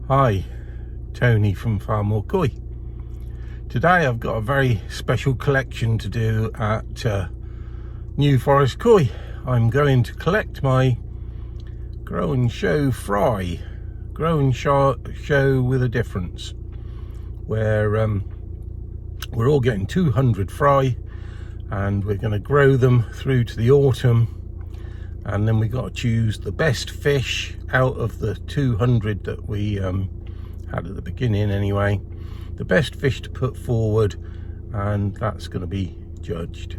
Hi, Tony from FARMOOR Koi. Today I've got a very special collection to do at newforestkoi. I'm going to collect my grow and show fry, grow and show with a difference, where we're all getting 200 fry and we're going to grow them through to the autumn, and then we got to choose the best fish out of the 200 that we had at the beginning anyway, the best fish to put forward, and that's going to be judged.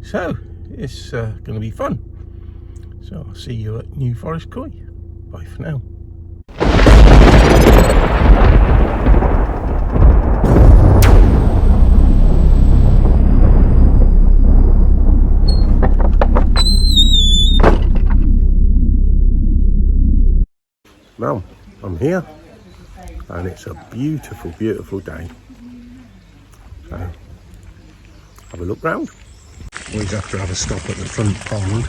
So it's going to be fun. So I'll see you at newforestkoi. Bye for now. Well, I'm here and it's a beautiful, beautiful day. So, have a look round. Always have to have a stop at the front pond.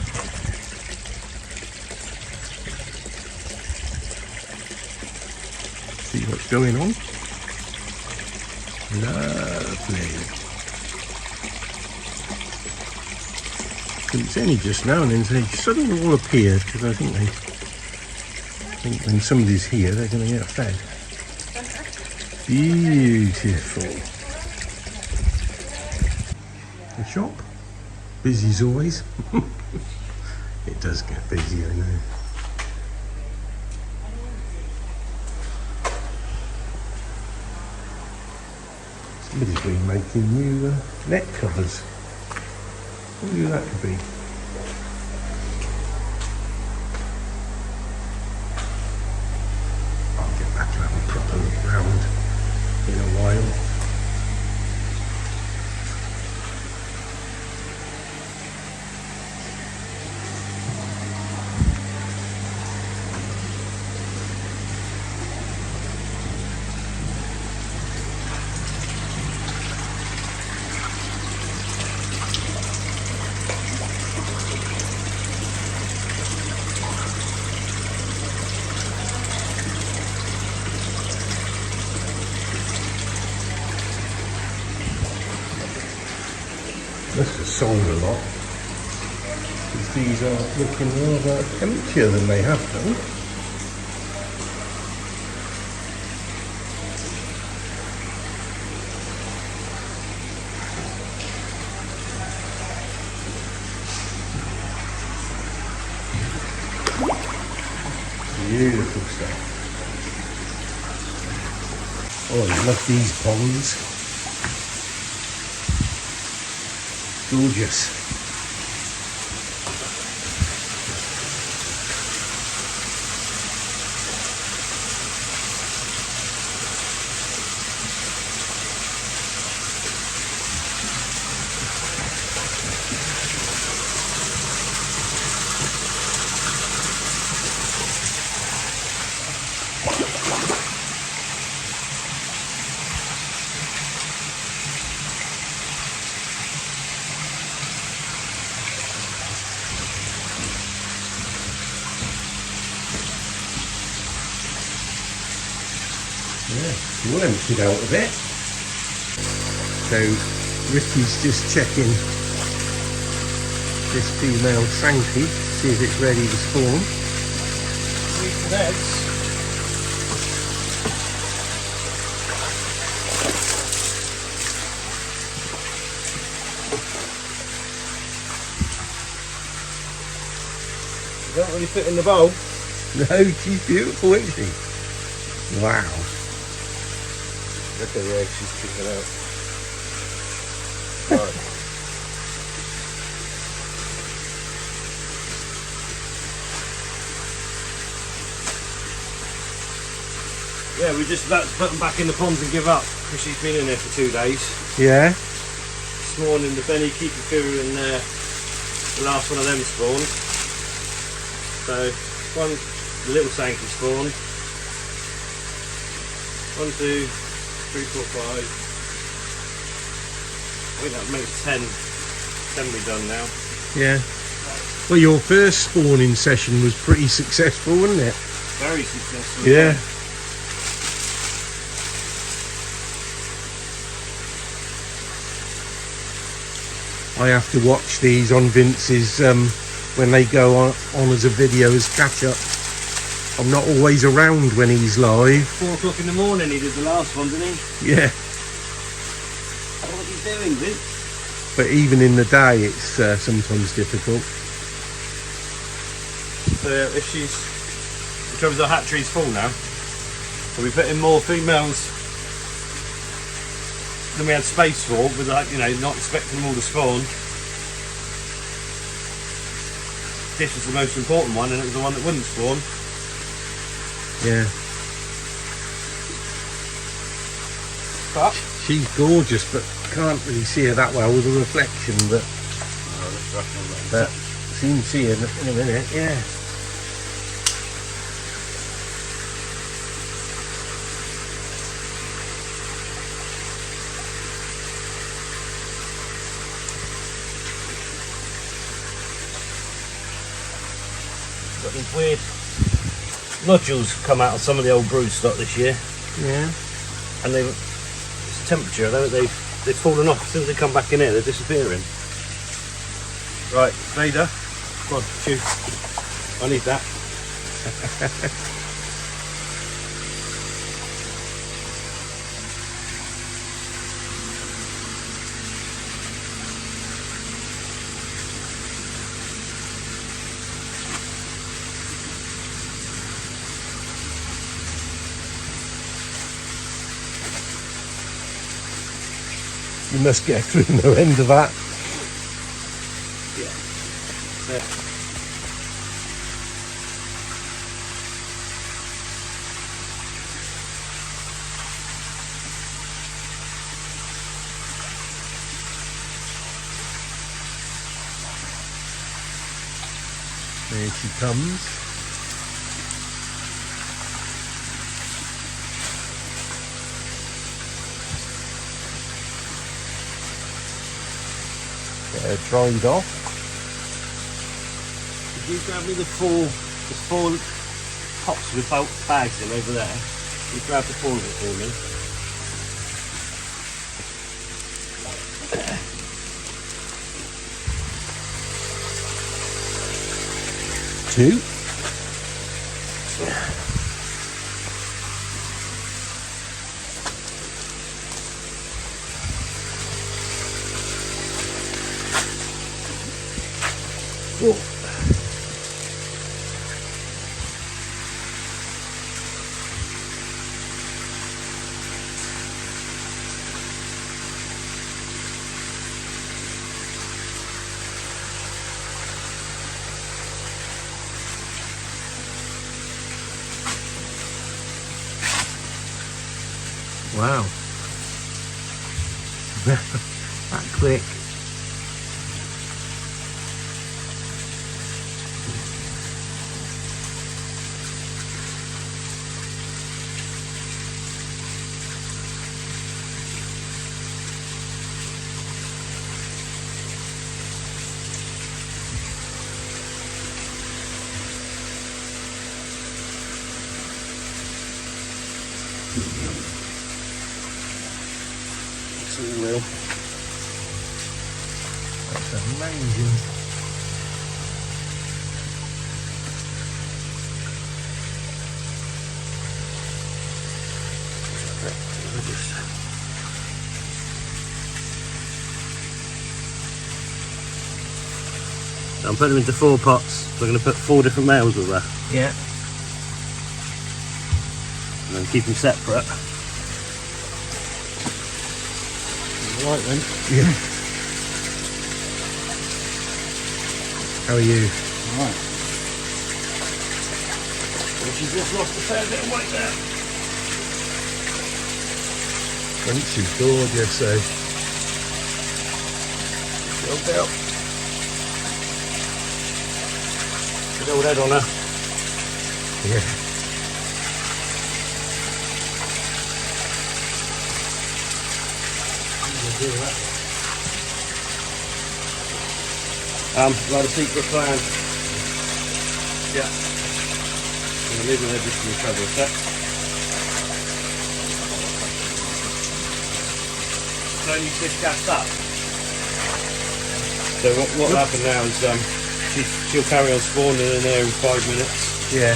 See what's going on. Lovely. Couldn't see any just now, and then they suddenly all appeared, because I think when somebody's here, they're going to get fed. Beautiful. The shop, busy as always. It does get busy, I know. Somebody's been making new net covers. I wonder who that could be. Proper look round in a while. Must have sold a lot, because these are looking rather emptier than they have done. Beautiful stuff. Oh, I love these ponds. Gorgeous. Yeah, all emptied out a bit. So Ricky's just checking this female Sanki to see if it's ready to spawn. Eggs. You don't really fit in the bowl. No, she's beautiful, isn't she? Wow. Look at the eggs she's kicking out. Right. Yeah, we're just about to put them back in the ponds and give up, because she's been in there for 2 days. Yeah. This morning the Benny Keeper in there, the last one of them spawned. So the little Sanki spawned. 1, 2, 3, 4, 5. I think that makes 10 we've done now. Yeah. Well, your first spawning session was pretty successful, wasn't it? Very successful. Yeah. I have to watch these on Vince's when they go on as a video as catch up. I'm not always around when he's live. 4 o'clock in the morning he did the last one, didn't he? Yeah. What are you doing, Vince? But even in the day, it's sometimes difficult. So if she's, the trouble is our hatchery's full now, so we put in more females than we had space for, with like, you know, not expecting them all to spawn. This was the most important one, and it was the one that wouldn't spawn. Yeah. But She's gorgeous, but can't really see her that well with the reflection. But you can see her in a minute. Yeah. got these weird nodules come out of some of the old brood stock this year. Yeah. And it's temperature, they've fallen off. As soon as they come back in here, they're disappearing. Right, Vader, come on, chew. I need that. You must get through no end of that. Yeah. There. There she comes. Get her dried off. Could you grab me there's four pots with both bags in over there. You grab the 4 of it for me. Two. Oh. Wow. That quick. Will. That's amazing. So I'm putting them into 4 pots. So I'm going to put 4 different males with that. Yeah. And then keep them separate. Right then. Yeah. How are you? Alright. Well, she's just lost a fair bit of weight there. She's gorgeous, so. Built out. Good old head on her. Yeah. Like a secret plan. Yeah. I'm going to leave them there just in the trouble a sec. Slowly shift gassed up. So what will happen now is she'll carry on spawning in there in 5 minutes. Yeah.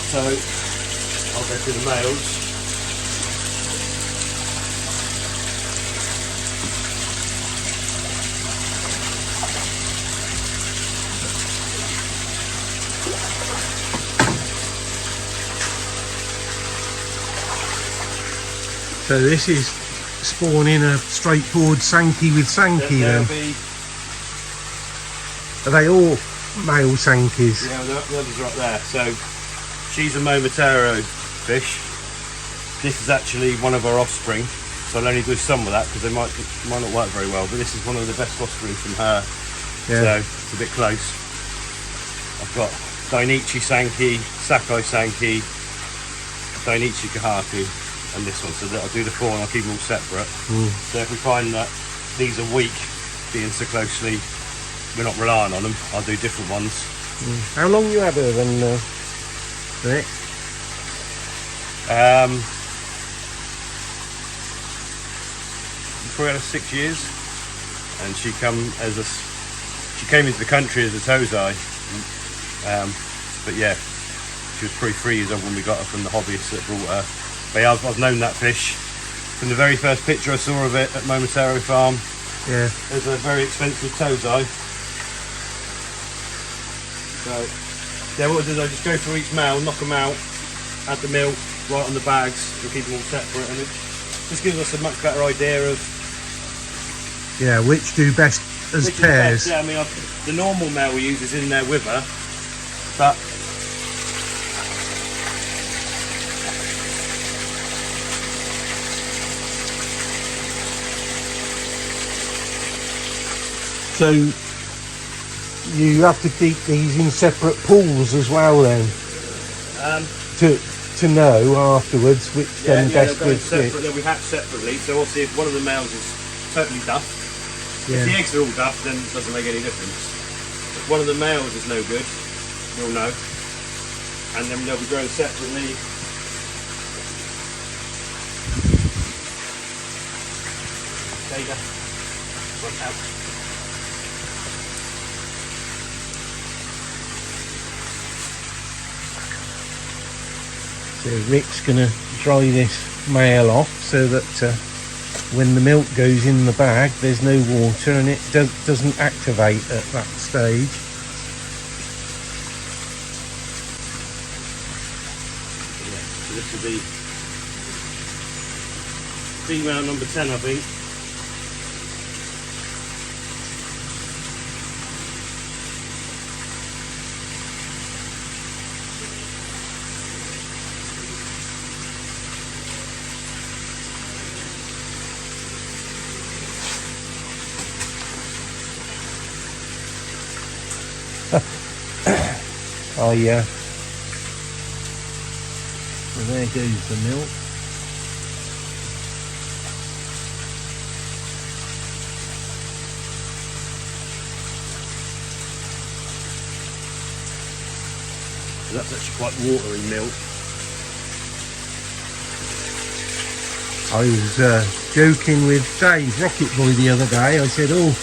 So I'll go through the males. So this is spawning a straightforward Sanki with Sanki then? Are they all male Sankis? Yeah, the others are up there. So she's a Momotaro fish. This is actually one of our offspring. So I'll only do some of that because they might not work very well. But this is one of the best offspring from her. Yeah. So it's a bit close. I've got Dainichi Sanki, Sakai Sanki, Dainichi Kahaku, and this one. So I'll do the 4 and I'll keep them all separate. So if we find that these are weak, being so closely, we're not relying on them, I'll do different ones. How long you had her then, Nick? Probably had her 6 years, and she came into the country as a Tozai. But yeah, she was probably 3 years old when we got her from the hobbyists that brought her. But yeah, I've known that fish from the very first picture I saw of it at Momotaro Farm. Yeah. There's a very expensive Tozai. So yeah, what I did, I just go through each male, knock them out, add the milk right on the bags, and keep them all separate, and it just gives us a much better idea of which do best as which pairs. Is best. Yeah, I mean, the normal male we use is in there with her, but So you have to keep these in separate pools as well then, to know afterwards which then best with separate. Then we hatch separately. So obviously, if one of the males is totally duff, if the eggs are all duff, then it doesn't make any difference. If one of the males is no good, we'll know, and then they'll be grown separately. There you go. One out. So Rick's going to dry this male off so that when the milk goes in the bag there's no water and it doesn't activate at that stage. Yeah, so this will be female number 10, I think. Oh yeah. So there goes the milk. So that's actually quite watery milk. I was joking with Dave, Rocket Boy, the other day. I said, "Oh,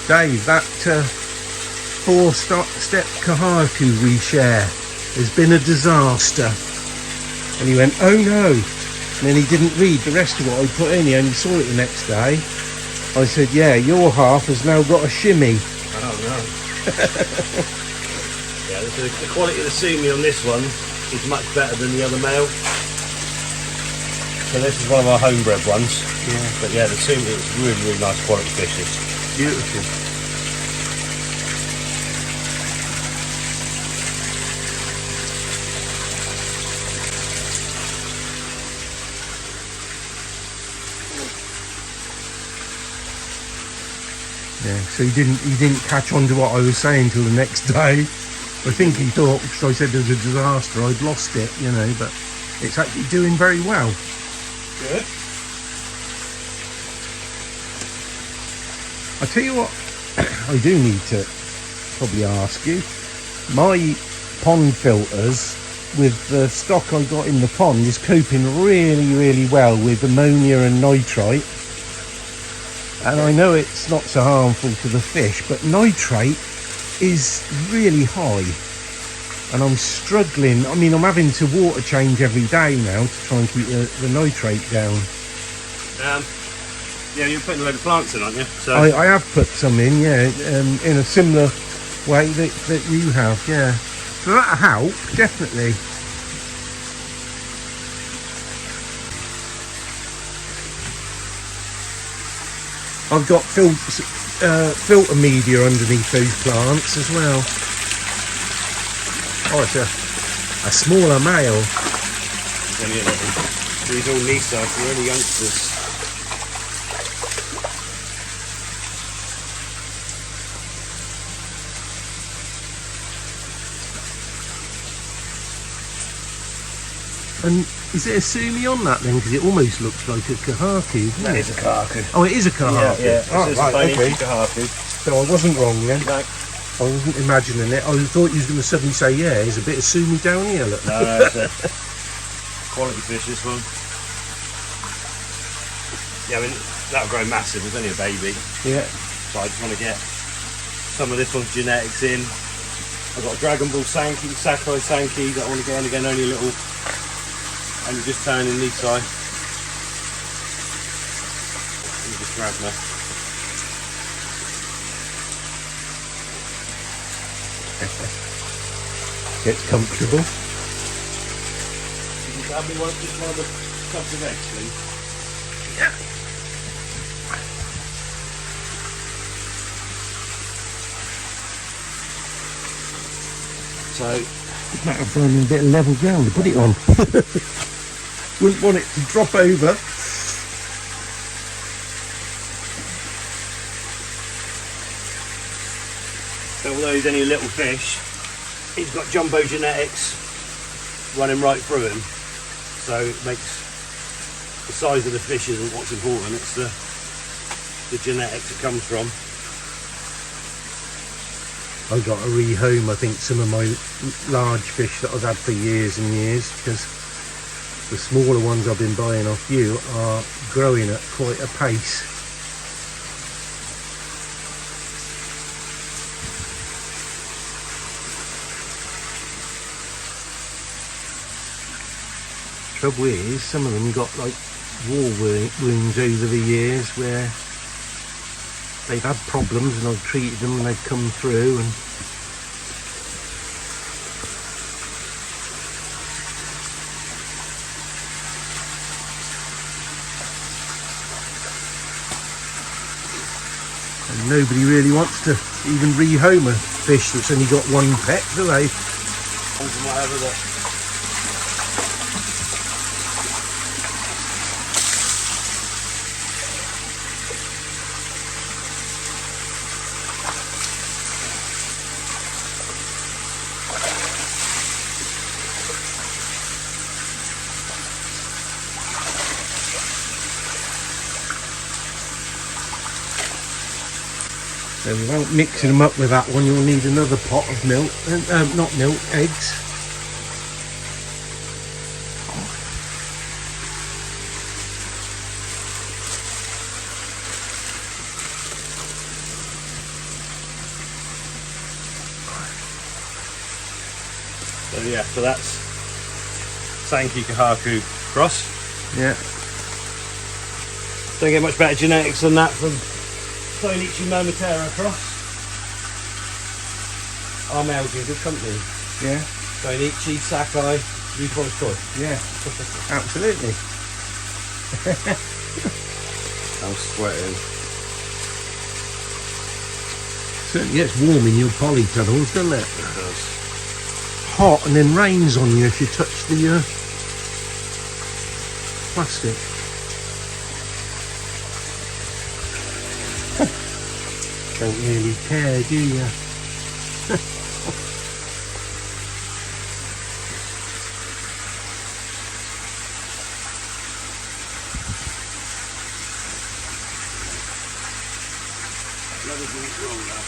Dave, that 4-step Kahaku we share has been a disaster." And he went, "Oh no." And then he didn't read the rest of what I put in. He only saw it the next day. I said, "Yeah, your half has now got a shimmy." Oh no. Yeah, the quality of the semen on this one is much better than the other male. So this is one of our homebred ones. Yeah. But yeah, the semen is really, really nice quality fish. It's beautiful. Yeah, so he didn't catch on to what I was saying till the next day. I think he thought, because I said it was a disaster, I'd lost it, you know, but it's actually doing very well. Good. I tell you what, I do need to probably ask you. My pond filters with the stock I got in the pond is coping really, really well with ammonia and nitrite. And I know it's not so harmful to the fish, but nitrate is really high. And I'm struggling. I mean, I'm having to water change every day now to try and keep the nitrate down. Yeah, you're putting a load of plants in, aren't you? So I have put some in, yeah, in a similar way that you have, yeah. So that'll help, definitely. I've got filter media underneath those plants as well. Oh, it's a smaller male. These all Nisa, they're only youngsters. And is it a sumi on that then? Because it almost looks like a kahaku, doesn't it? It's a kahaku. Oh, it is a kahaku. Yeah. Oh, right, okay. Kahaku. So I wasn't wrong then. No. I wasn't imagining it. I thought you was going to suddenly say, yeah, there's a bit of sumi down here. Look. No, it's a quality fish, this one. Yeah, I mean, that'll grow massive. It's only a baby. Yeah. So I just want to get some of this one's genetics in. I've got a Dragon Ball Sanki, Sakai Sanki that I want to get in again, only a little, only just turning this side. Let me just grab her. Gets comfortable. You can grab me just one of the tubs of eggs, please. Yeah. So, might have thrown in a bit of level ground to put it on. Wouldn't want it to drop over. so although he's only a little fish, he's got jumbo genetics running right through him. So it makes the size of the fish isn't what's important, it's the genetics it comes from. I got to rehome, I think, some of my large fish that I've had for years and years, because the smaller ones I've been buying off you are growing at quite a pace. Trouble is, some of them got like war wounds over the years where they've had problems and I've treated them and they've come through, and nobody really wants to even rehome a fish that's only got one pet, do they? Whatever that. So without mixing them up with that one, you'll need another pot of milk, not milk, eggs. So yeah, so that's Sanki Kahaku cross. Yeah. Don't get much better genetics than that from Donichi Momotaro cross. Our males in good company. Yeah. Donichi, Sakai, newforestkoi. Yeah. Absolutely. I'm sweating. Certainly gets warm in your polytunnels, doesn't it? It does. Hot and then rains on you if you touch the plastic. Don't really care, do you? Another drink wrong now.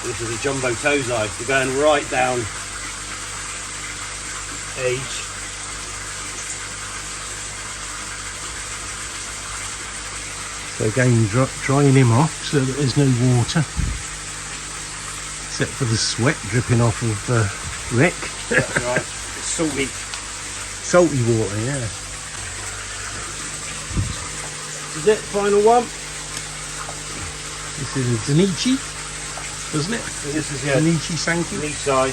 This is a jumbo toes eye. We're going right down age. So again, drying him off so that there's no water, except for the sweat dripping off of Rick. That's right. It's salty. Salty water, yeah. This is it, final one. This is a Danichi, doesn't it? So this is, yeah, Danichi Sanki. leech eye.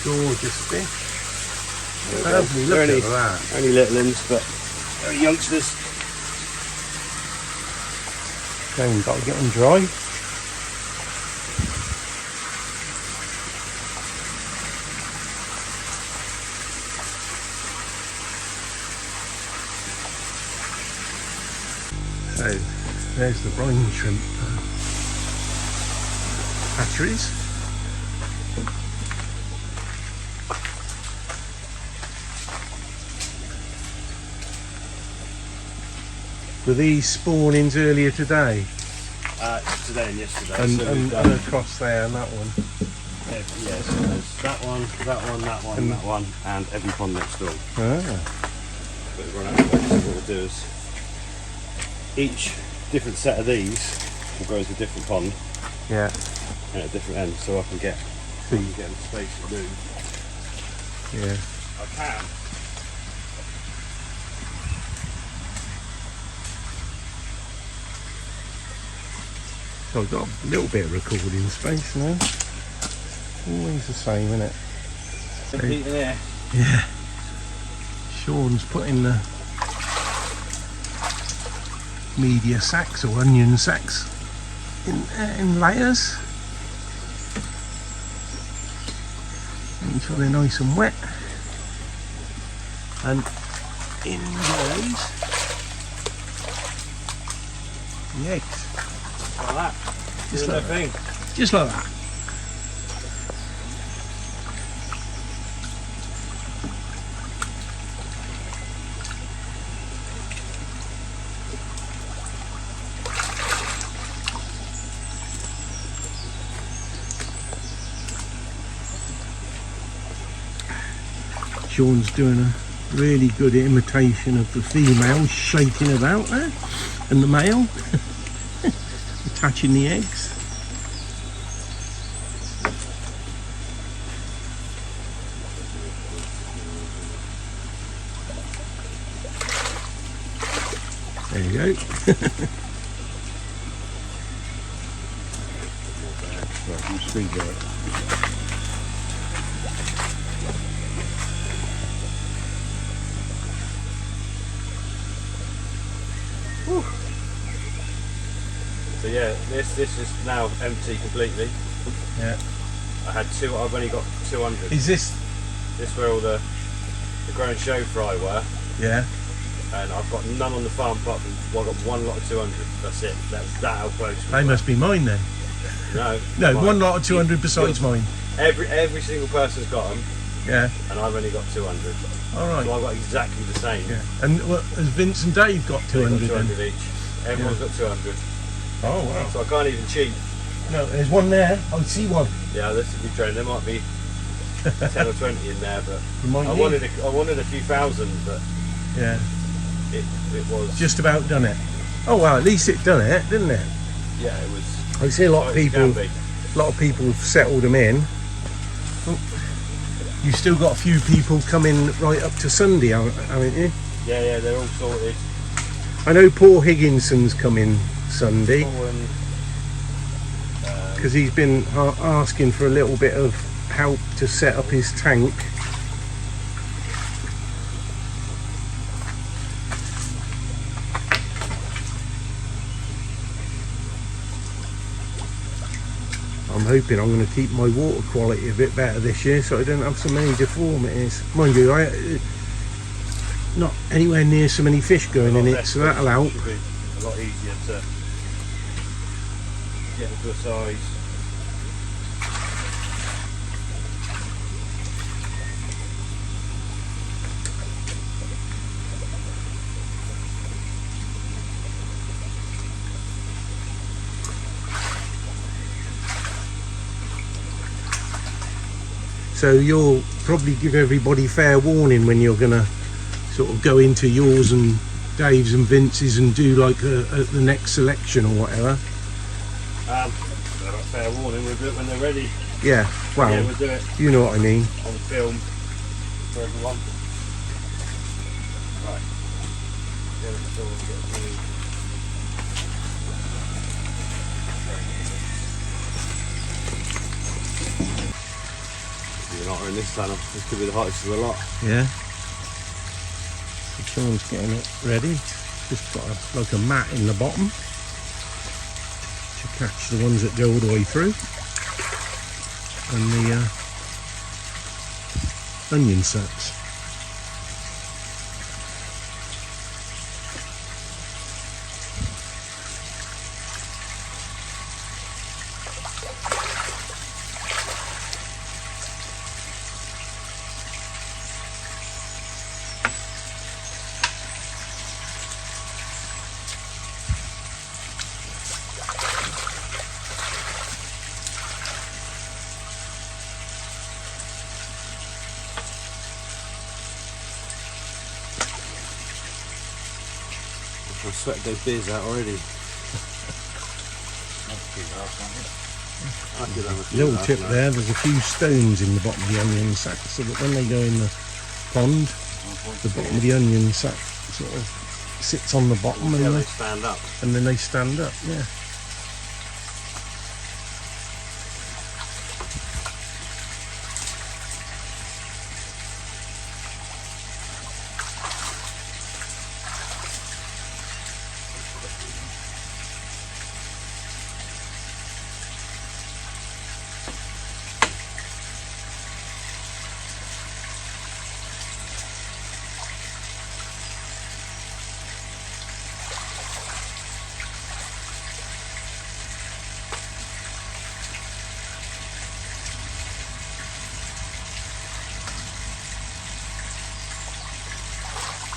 Gorgeous fish. Lovely, look They're at that. only little ones, but they're youngsters. Again, got to get them dry. So there's the brine shrimp hatcheries. Were these spawnings earlier today? Today and yesterday. And, so and across there and that one? yeah, so there's that one, that one, that one, and that one, and every pond next door. Ah. But we've run out of space, so what we'll do is each different set of these will go into a different pond Yeah. and at a different end, so I can get the space to move. Yeah. I can. So I've got a little bit of recording space now. Always the same, isn't it? Heat in here. Yeah. Sean's putting the media sacks or onion sacks in layers until they're nice and wet. And in goes the eggs. Like that. Just Doing like their that. thing. Just like that. Sean's doing a really good imitation of the female shaking about there, and the male attaching the eggs. There you go. Right, you speed there. So yeah, this is now empty completely. Yeah. I had two. I've only got 200. Is this? This where all the grow and show fry were, Yeah. and I've got none on the farm apart from well, I've got one lot of 200. That's it. That's that how close. we They were. must be mine then. No. No, mine. one lot of 200 besides mine. Every single person's got them, Yeah. and I've only got 200. All right. So I've got exactly the same. Yeah. And what, has Vince and Dave got They've 200 got then? 200 each. Everyone's got 200. Oh wow. So I can't even cheat. No, there's one there. I see one. Yeah, this would be trained. There might be 10 or 20 in there, but Remind I me. wanted a few thousand, but Yeah. it was Just about done it. Oh well, at least it done it, didn't it? yeah, it was. I see a lot of it can people. be. A lot of people have settled them in. Oh, you still got a few people coming right up to Sunday, haven't you? Yeah, they're all sorted. I know Paul Higginson's coming Sunday Paul and, because he's been asking for a little bit of help to set up his tank. I'm hoping I'm going to keep my water quality a bit better this year so I don't have so many deformities. Mind you, not anywhere near so many fish going in it, so that'll help. Should be a lot easier to get into a size. So you'll probably give everybody fair warning when you're gonna sort of go into yours and Dave's and Vince's and do like the next selection or whatever. They're not fair warning, we'll do it when they're ready. Yeah, well, Yeah, we'll do it you know what I mean. on film for everyone. Right. You're not in this tunnel. This could be the hottest of the lot. Yeah. So Sean's getting it ready. Just got like a mat in the bottom to catch the ones that go all the way through. And the onion sacks. I sweat those beers out already. Little tip there, there's a few stones in the bottom of the onion sack so that when they go in the pond, the bottom of the onion sack sort of sits on the bottom and, they stand up. And then they stand up, yeah.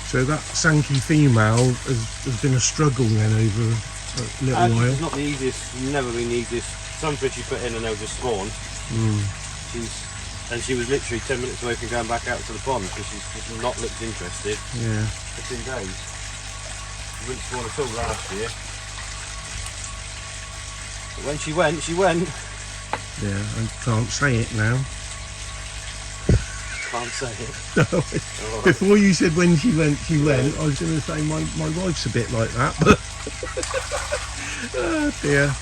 So that Sanki female has been a struggle then over a little while. It's not the easiest, never been the easiest. Some fish you put in and they'll just spawn. She was literally 10 minutes away from going back out to the pond because she's just not looked interested for 2 days. She wouldn't spawn at all last year. But when she went, she went. Yeah, I can't say it now. Can't say it. No, before you said when she went, I was going to say my wife's a bit like that, but oh dear.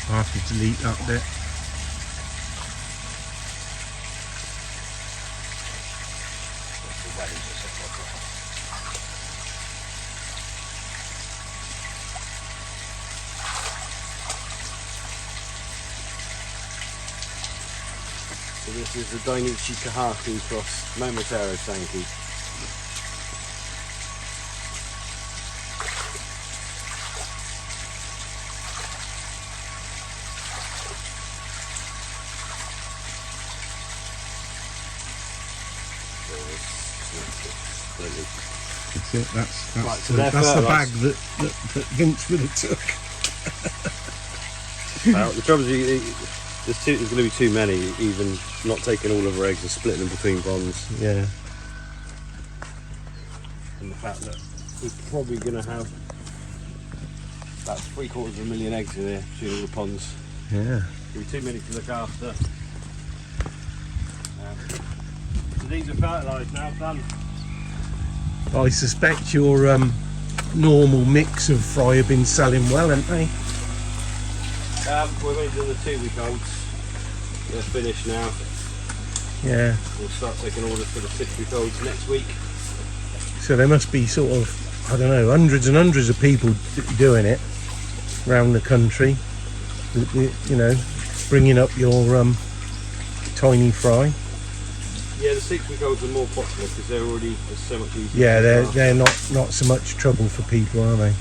I'll have to delete that bit. So this is the Dainichi Kahaku cross Momotaro Sanki. That's it. That's Right, so that's the bag that Vince would have took. The trouble is, there's going to be too many, even not taking all of her eggs and splitting them between ponds. Yeah. And the fact that we're probably going to have about 750,000 eggs in there between all the ponds. Yeah. There'll be too many to look after. So these are fertilised now, done. I suspect your normal mix of fry have been selling well, haven't they? We're only doing the 2-week-olds. They're finished now. Yeah. We'll start taking orders for the 6-week-olds next week. So there must be sort of, I don't know, hundreds and hundreds of people doing it around the country. You know, bringing up your tiny fry. Yeah, the 6-week-olds are more popular because they're already so much easier. Yeah, they're not so much trouble for people, are they?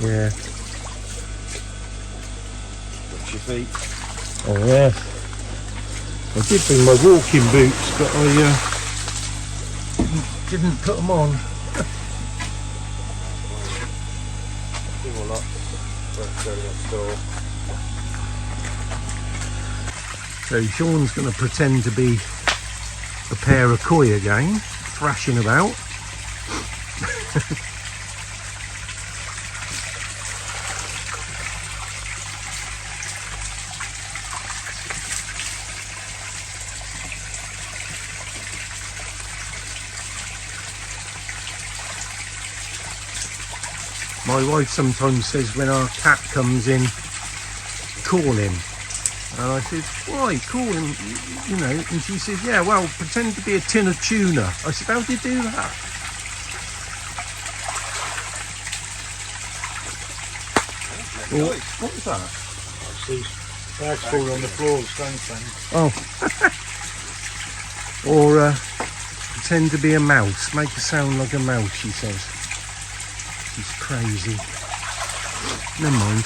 Yeah. Watch your feet. Oh yeah. I did bring my walking boots, but I didn't put them on. So Sean's going to pretend to be a pair of koi again, thrashing about. My wife sometimes says when our cat comes in, call him. And I said, why, call him, you know, and she said, yeah, well, pretend to be a tin of tuna. I said, how do you do that? Well, what was that? These bags falling on the floor, the stone thing. Oh. Or pretend to be a mouse. Make a sound like a mouse, she says. She's crazy. Never mind.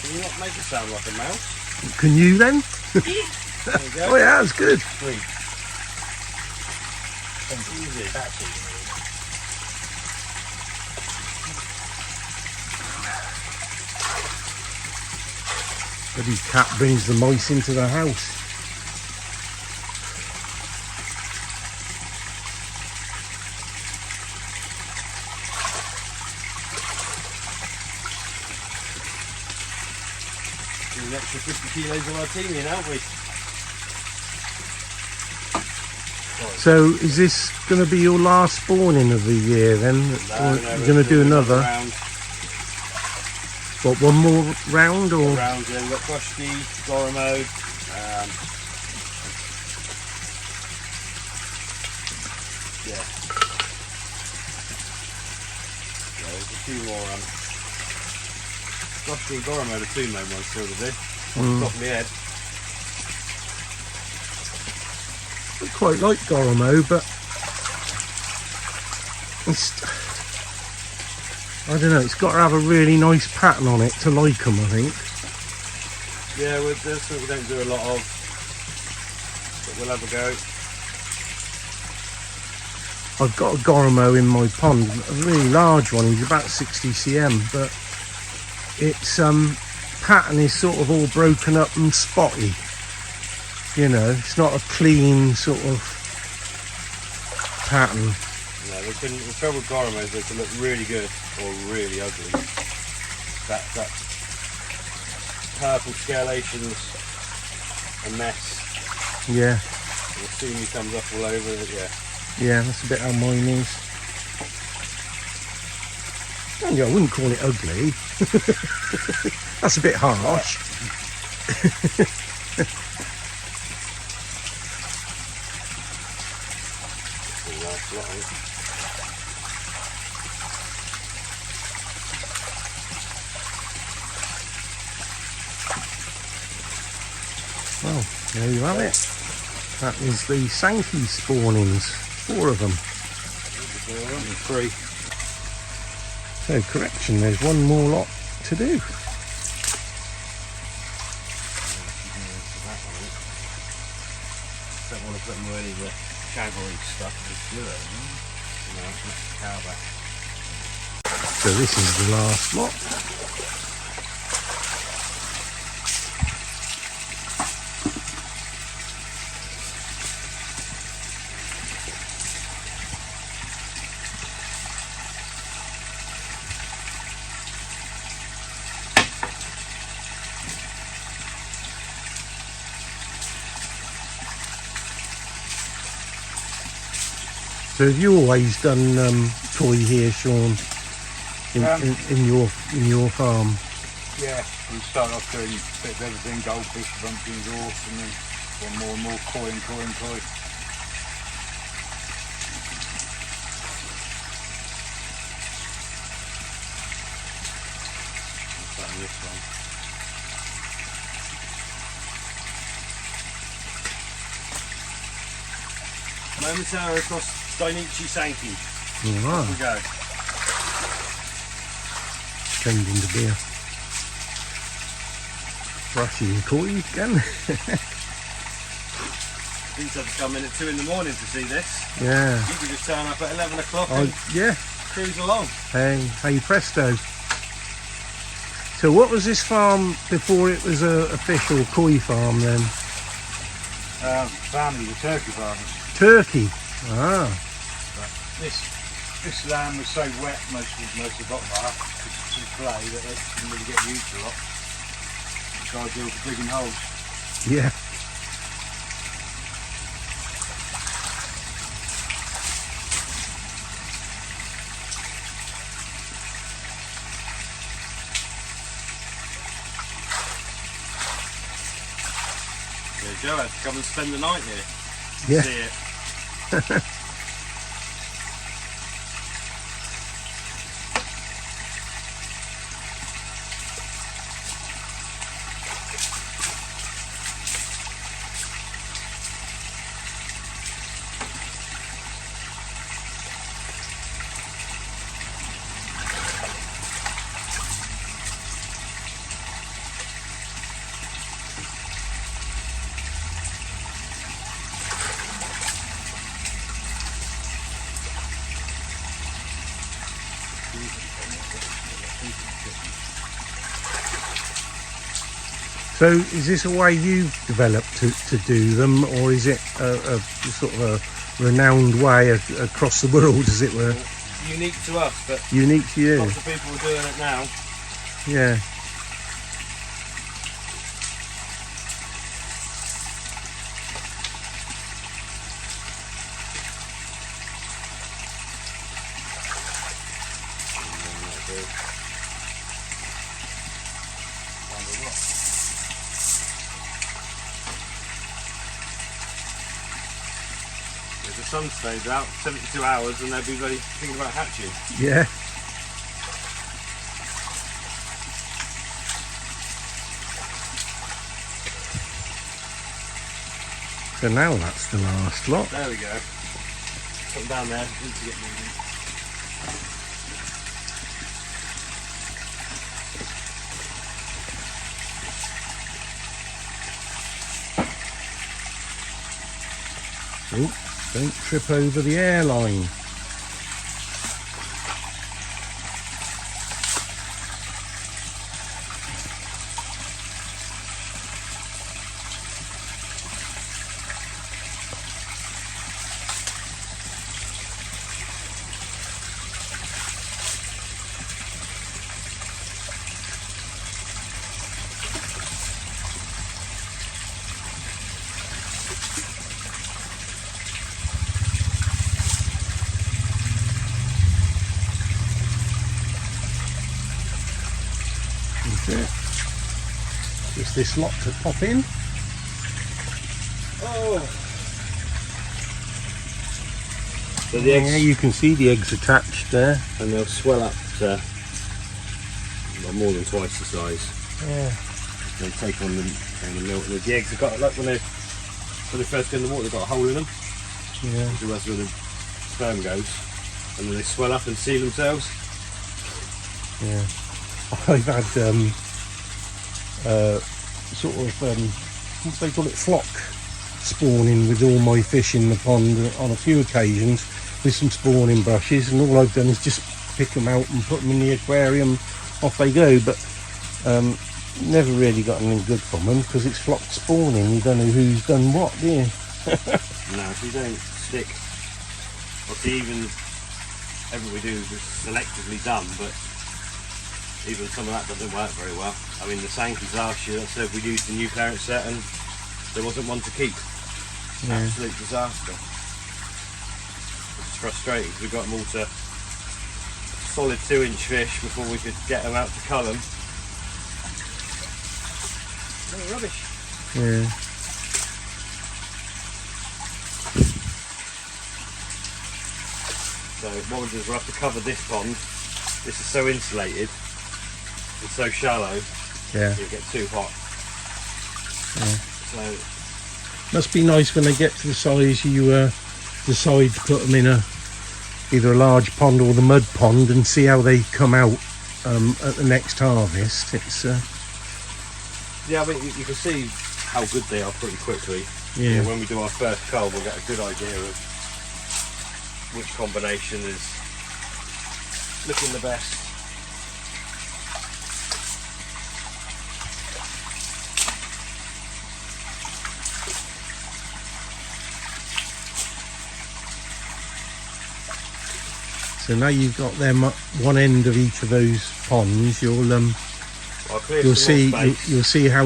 Can you not make it sound like a mouse? Can you then? There you go. Oh yeah, that's good. Sweet. Easy. That's easy. Bloody cat brings the mice into the house. An extra 50 kilos of martini, aren't we? So is this going to be your last spawning of the year then? Or you're going to do another? Round. What, one more round or? Round, yeah, we've got Krusty, Goromo, yeah. There's a few more, Krusty and Goromo, the two main ones still to do. Top of my head. I quite like Goromo, but it's, I don't know, it's got to have a really nice pattern on it to like them, I think. Yeah, there's something we don't do a lot of, but we'll have a go. I've got a Goromo in my pond, a really large one. He's about 60 cm, but its pattern is sort of all broken up and spotty. You know, it's not a clean sort of pattern. No, the trouble with Goromo is they can look really good or really ugly. That purple scalation's a mess. Yeah. And as soon as he comes up all over it, yeah. Yeah, that's a bit how mine is. Yeah, I wouldn't call it ugly. That's a bit harsh. Well, there you have it. That is the Sanki spawnings, 4 of them. 3. So, correction, there's one more lot to do. Don't want to put them away the shaggery stuff, just do it. No, that's the cowback. So this is the last lot. So have you always done koi here, Sean, in your farm? Yeah, we started off doing a bit of everything, goldfish, pumpkins, horse, and then got more and more koi and koi and koi. Starting this one. Momentarily across Dainichi Sanki. Wow. Off we go. Changing to beer. Brushing koi again. These have to come in at 2 in the morning to see this. Yeah. You could just turn up at 11 o'clock and Yeah. cruise along. Hey presto. So what was this farm before it was a official koi farm then? Family were turkey farmers. Turkey. Ah. But this land was so wet most of the bottom half, it's clay, that it didn't really get used a lot. It's ideal for digging holes. Yeah. Yeah, Joe had to come and spend the night here to Yeah. see it. So is this a way you developed to do them, or is it a sort of a renowned way across the world, as it were? Unique to us, but Unique to you? lots of people are doing it now. Yeah. If the sun stays out 72 hours and they'll be ready thinking about hatching. Yeah. So now that's the last lot. There we go. Put them down there, need to get moving. Oh, don't trip over the airline. That's it. Just this lot to pop in. Oh! So the eggs, Yeah, you can see the eggs attached there. and they'll swell up to well, more than twice the size. Yeah. They take on the milk. The eggs have got, like when they first go in the water, they've got a hole in them. Yeah. So that's where the sperm goes. And then they swell up and seal themselves. Yeah. I've had sort of what do they call it, flock spawning with all my fish in the pond on a few occasions with some spawning brushes, and all I've done is just pick them out and put them in the aquarium, off they go, but never really got anything good from them because it's flock spawning. You don't know who's done what, do you? No, if you don't stick, obviously even everything we do is selectively done, but even some of that doesn't work very well. I mean, the Sankies last year, I said we used the new parent set and there wasn't one to keep. Yeah. Absolute disaster. It's frustrating because we got them all to solid 2-inch fish before we could get them out to cull them. No rubbish. Yeah. So what we'll do is we'll have to cover this pond. This is so insulated, it's so shallow, Yeah. it'll get too hot. Yeah. So Must be nice when they get to the size you decide to put them in either a large pond or the mud pond and see how they come out at the next harvest. It's yeah, I mean you can see how good they are pretty quickly. Yeah. When we do our first cull, we'll get a good idea of which combination is looking the best. So now you've got them at one end of each of those ponds. You'll see how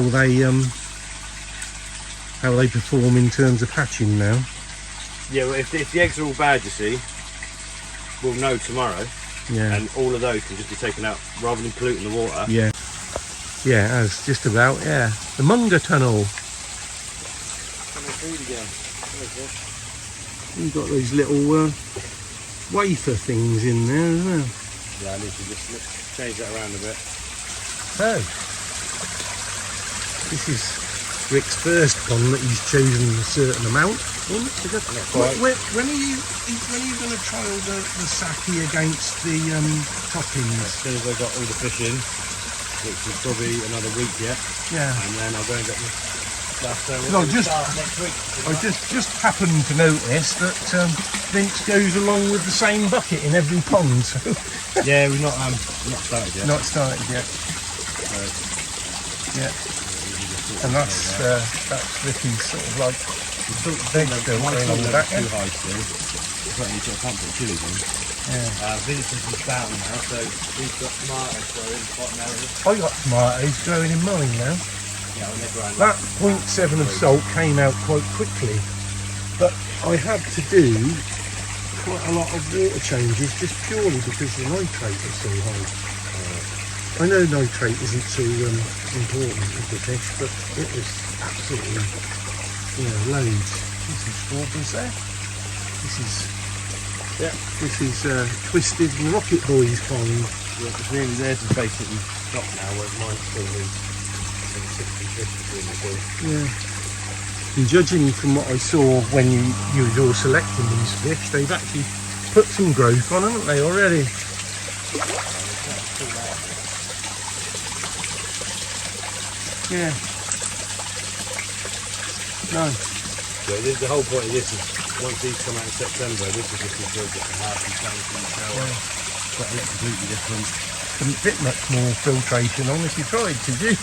they perform in terms of hatching now. Yeah, well, if the eggs are all bad, you see, we'll know tomorrow. Yeah. And all of those can just be taken out rather than polluting the water. Yeah. Yeah, as just about, yeah. The Munger Tunnel. You've got those little wafer things in there as well. Yeah, I need to just change that around a bit. So, this is Rick's first pond that he's chosen a certain amount in. When are you going to trial the Sanki against the toppings? As soon as I got all the fish in, which is probably another week yet. Yeah. And then I'll go and get the last next week. I just happened to notice that Vince goes along with the same bucket in every pond. So. Yeah, we've not started yet. Not started yet. Yeah. And that's Ricky's sort of like veg built one going on the back too end. high still. Certainly I can't put chilies in. Yeah. Vince is down now, so he's got tomatoes growing quite narrow. I got tomatoes growing in mine now. Yeah, when they're growing. That 0.7 of salt came out quite quickly, but I had to do quite a lot of water changes just purely because the nitrate was so high. I know nitrate isn't so important with the fish, but it was absolutely, loads. There's some strawberries there. This is Twisted Rocket Boys pond. Yeah, because really theirs is basically stopped now, whereas mine still is 60 fish between the two. Yeah. And judging from what I saw when you was all selecting these fish, they've actually put some growth on, haven't they, already? Yeah. No. So the whole point of this is, once these come out in September, this is just as good as the half and Sanki and shower. But look completely different. Couldn't fit much more filtration on if you tried, could you?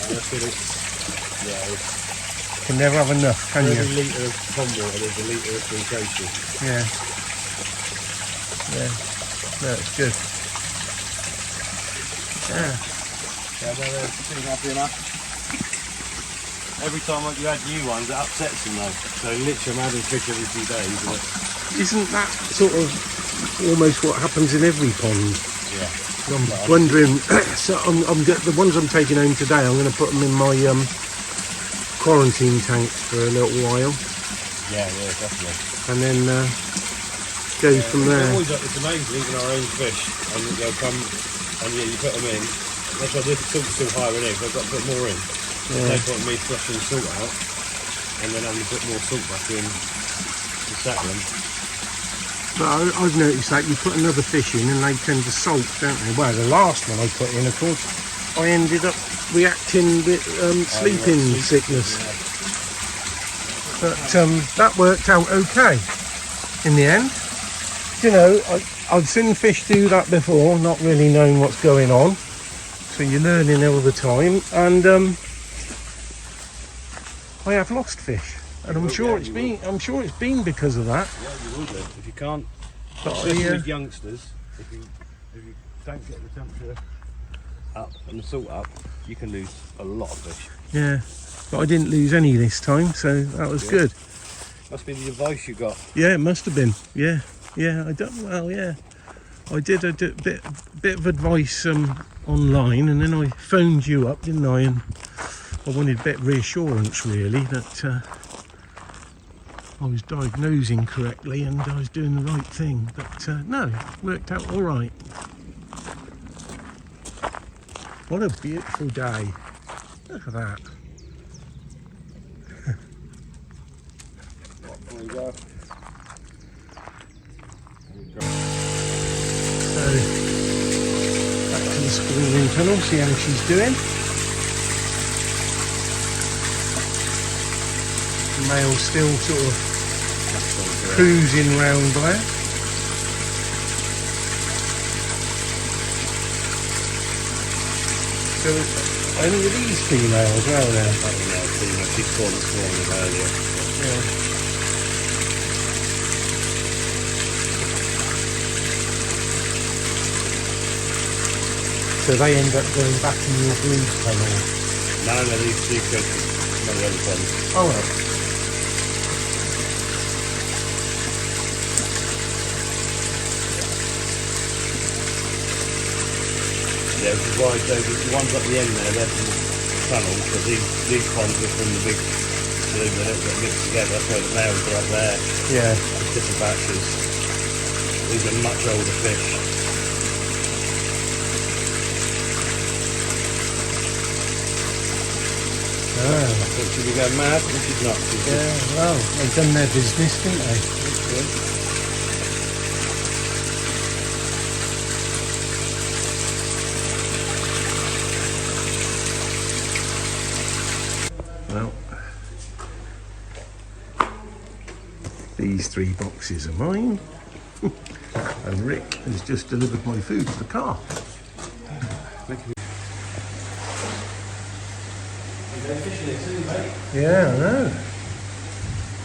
And I feel it's Can never have enough, can you? every litre of pond water there's a litre of filtration. Yeah. Yeah. No, it's good. Yeah. Yeah, they're pretty happy enough. Every time you add new ones, it upsets them though. So literally I'm adding fish every few days. But Isn't that sort of almost what happens in every pond? yeah. I'm wondering, so the ones I'm taking home today, I'm going to put them in my quarantine tanks for a little while. Yeah, definitely. And then go from there. It's amazing, even our own fish. And they'll come, and you put them in. That's why this salt's still higher in here, because I've got to put more in. Yeah. No point in me flushing the salt out, and then having to put more salt back in to set them. But I've noticed that you put another fish in and they tend to salt, don't they? Well, the last one I put in, of course, I ended up reacting with sleeping sickness. Yeah. But that worked out okay in the end. You know, I've seen fish do that before, not really knowing what's going on. So you're learning all the time, and I have lost fish, and I'm sure it's been because of that. Yeah, you will do. If you can't, But especially with youngsters, if you don't get the temperature up and the salt up, you can lose a lot of fish. Yeah, but I didn't lose any this time, so that was good. Must be the advice you got. Yeah, it must have been. Yeah, I don't. Well, yeah, I did a bit of advice online, and then I phoned you up, didn't I? And I wanted a bit of reassurance, really, that I was diagnosing correctly and I was doing the right thing. But no, it worked out all right. What a beautiful day! Look at that. There you go. So back to the schooling tunnel, see how she's doing. male still sort of cruising round there. So only with these females, well then. I don't know, female. She spawned this morning earlier. Yeah. So they end up going back in your brood tunnel. No, these go to one of the other ones. Oh well. Yeah, which is why the ones up the end there, they're from the tunnels, but these ponds are from the big saloon that get mixed together. That's why the males are up there. Yeah. It's different batches. These are much older fish. Oh. So should we go mad? This is not. Yeah, well, they've done their business, didn't they? Well, these 3 boxes are mine, and Rick has just delivered my food to the car. Yeah, I know.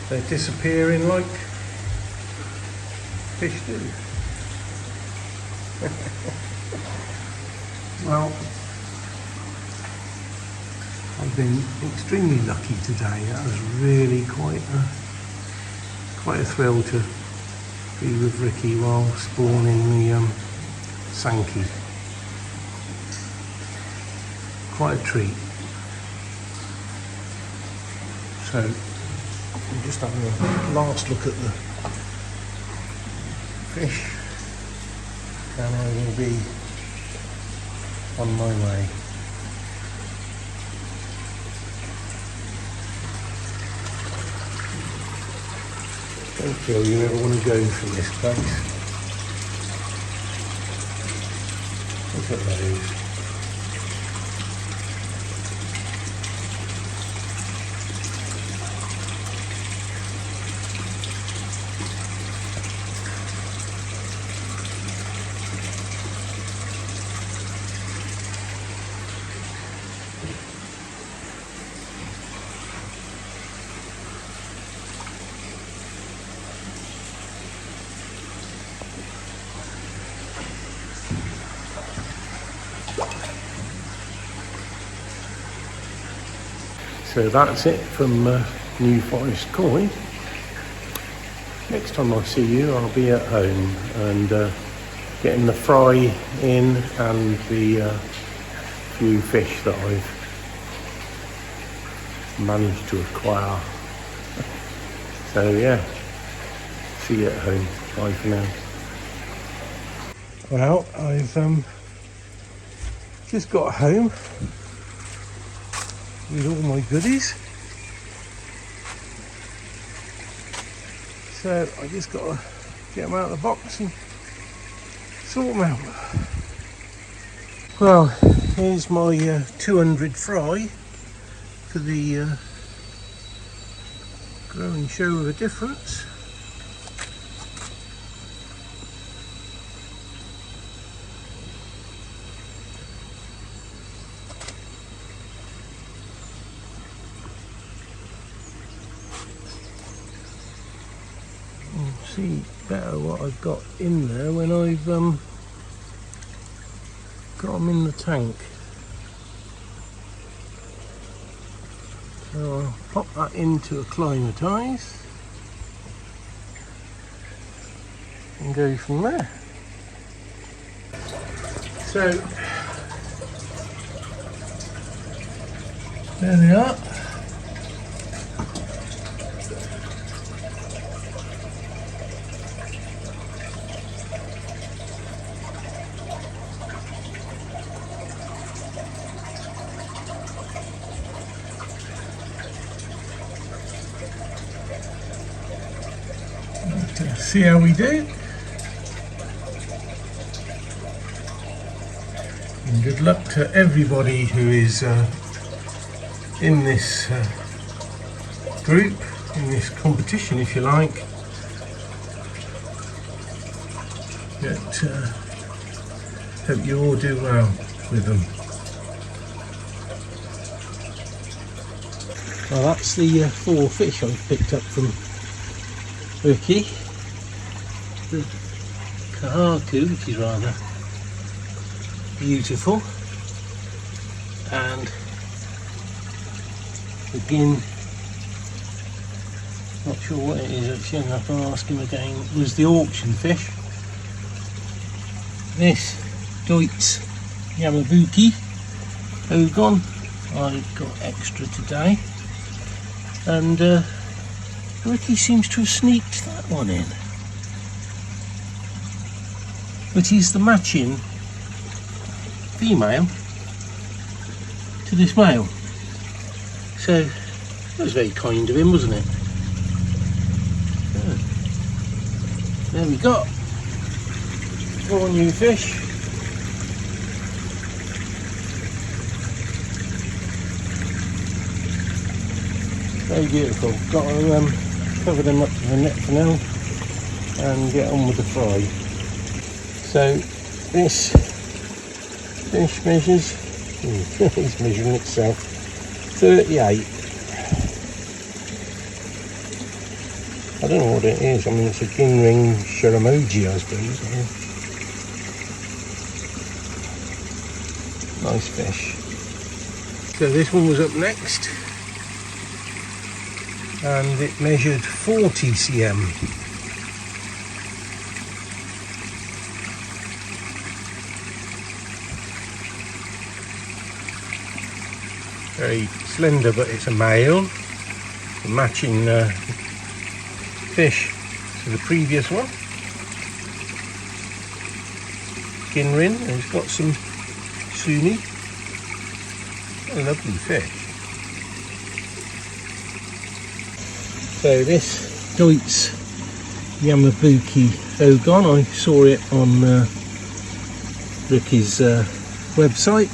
They're disappearing like fish do. Well, I've been extremely lucky today. That was really quite a thrill to be with Ricky while spawning the Sanki. Quite a treat. So I'm just having a last look at the fish, and I will be on my way. Don't feel you ever want to go from this place. Look at those. So that's it from newforestkoi. Next time I see you, I'll be at home and getting the fry in and the few fish that I've managed to acquire. So yeah, see you at home. Bye for now. Well, I've just got home with all my goodies, so I just got to get them out of the box and sort them out. Well, here's my 200 fry for the grow and show with a difference. See better what I've got in there when I've got them in the tank. So I'll pop that into acclimatise and go from there. So there they are. See how we do. And good luck to everybody who is in this group. in this competition, if you like. But hope you all do well with them. Well, that's the 4 fish I've picked up from Ricky. The kahaku, which is rather beautiful, and again, not sure what it is actually, I'm going to have to ask him again, was the auction fish. This Deutz Yamabuki Ogon, I got extra today, and Ricky seems to have sneaked that one in, but he's the matching female to this male, so that was very kind of him, wasn't it? There we go, 4 new fish. Very beautiful. Got to cover them up with a net for now and get on with the fry. So this fish measures, it's measuring itself, 38. I don't know what it is. I mean, it's a ginring shiramoji, I suppose. Nice fish. So this one was up next, and it measured 40 cm. Very slender, but it's a male. The matching fish to the previous one. Ginrin, and it's got some sumi. A lovely fish. So this Deutz Yamabuki Ogon, I saw it on Ricky's website.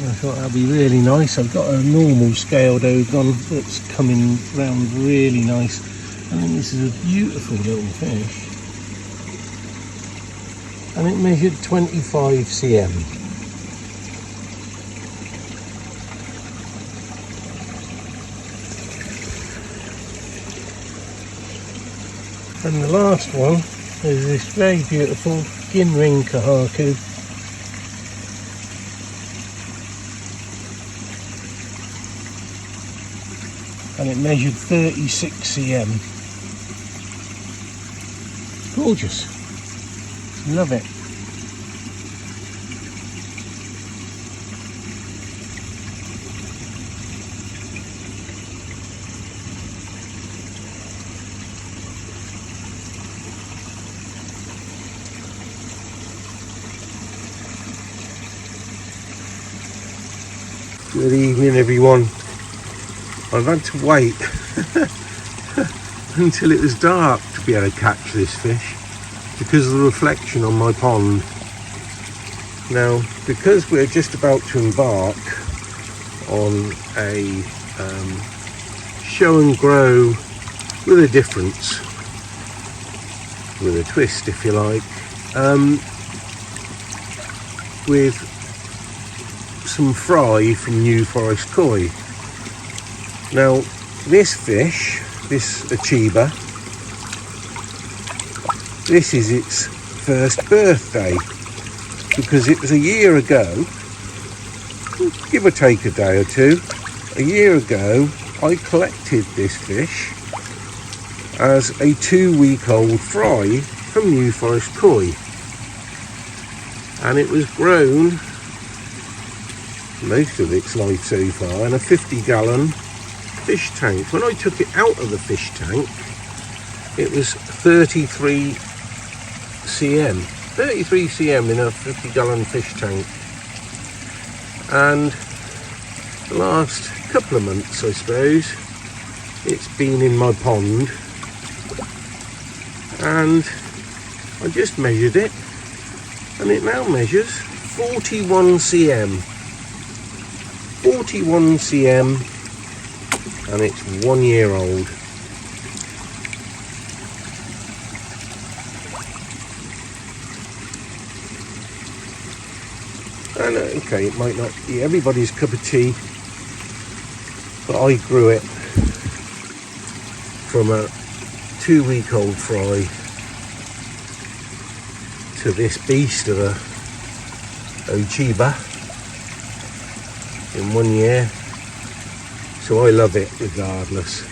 I thought that'd be really nice. I've got a normal scaled Ogon that's coming round really nice. I think this is a beautiful little fish. And it measured 25 cm. And the last one is this very beautiful ginring kahaku. And it measured 36 cm. Gorgeous. Love it. Good evening, everyone. I've had to wait until it was dark to be able to catch this fish because of the reflection on my pond. Now, because we're just about to embark on a show and grow with a difference, with a twist if you like, with some fry from newforestkoi. Now this fish, this Achiba, this is its first birthday because it was a year ago, give or take a day or two, a year ago I collected this fish as a 2-week-old fry from newforestkoi, and it was grown most of its life so far in a 50-gallon fish tank. When I took it out of the fish tank, it was 33 cm in a 50-gallon fish tank. And the last couple of months, I suppose, it's been in my pond, and I just measured it, and it now measures 41 cm. 41 cm, and it's 1 year old. And okay, it might not be everybody's cup of tea, but I grew it from a 2-week-old fry to this beast of a Ochiba in 1 year, so I love it regardless.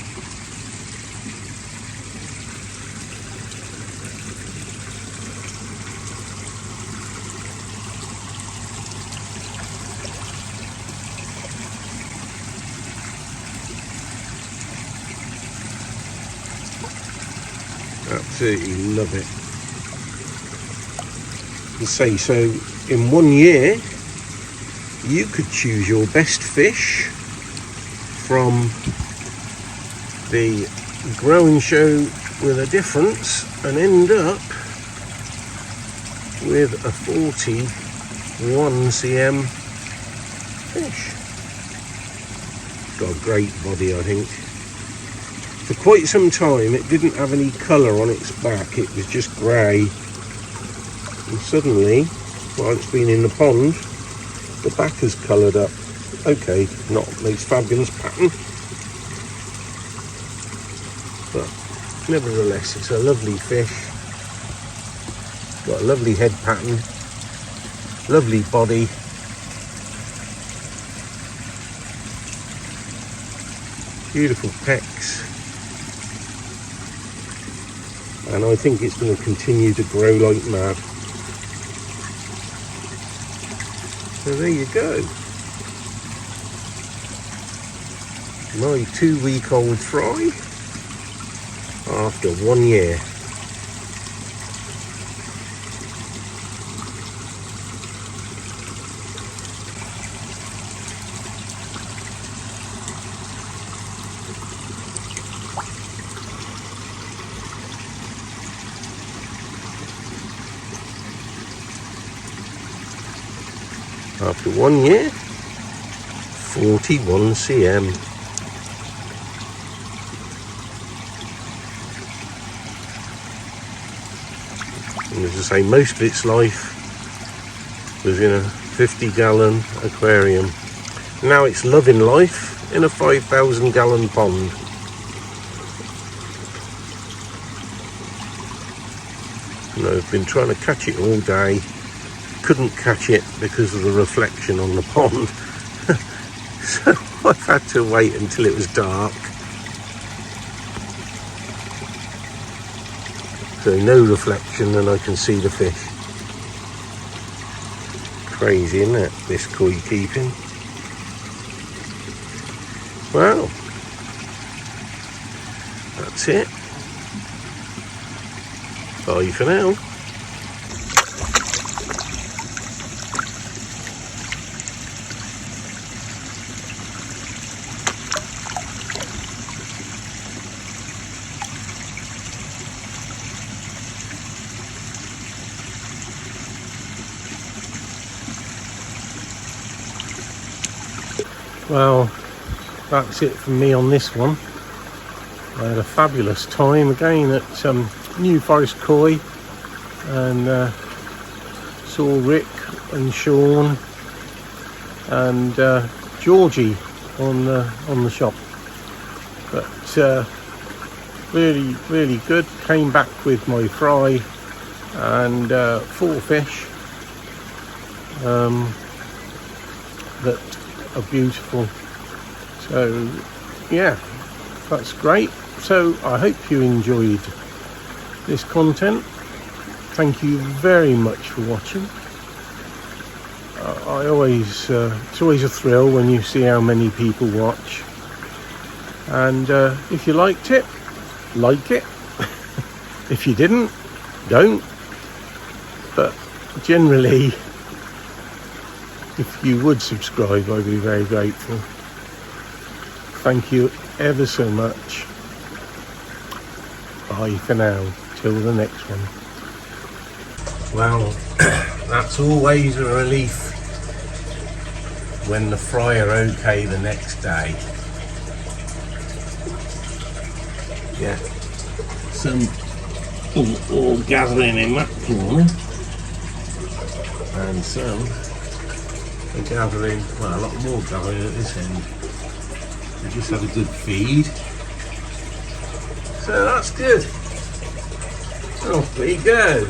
Absolutely love it. And say, so in 1 year you could choose your best fish from the grow and show with a difference and end up with a 41 cm fish. Got a great body, I think. For quite some time it didn't have any colour on its back, it was just grey, and suddenly, while it's been in the pond, the back has coloured up. Okay, not the most fabulous pattern, but nevertheless it's a lovely fish. Got a lovely head pattern, lovely body. Beautiful pecs. And I think it's going to continue to grow like mad. So there you go. My 2-week-old fry after 1 year. After 1 year, 41 cm. And as I say, most of its life was in a 50-gallon aquarium. Now it's loving life in a 5,000-gallon pond. And I've been trying to catch it all day. Couldn't catch it because of the reflection on the pond. So I've had to wait until it was dark. So no reflection and I can see the fish. Crazy, isn't it, this koi keeping? Well, that's it. Bye for now. Well, that's it from me on this one. I had a fabulous time again at newforestkoi, and saw Rick and Sean and Georgie on the shop. But really good. Came back with my fry and 4 fish that are beautiful. So yeah, that's great. So I hope you enjoyed this content. Thank you very much for watching. It's always a thrill when you see how many people watch, and if you liked it, like it. If you didn't, don't. But generally, if you would subscribe, I'd be very grateful. Thank you ever so much. Bye for now, till the next one. Well, that's always a relief when the fry are okay the next day. Yeah, some all gathering in that corner, and some are gathering, well, a lot more gathering at this end. They just had a good feed, so that's good. Off we go.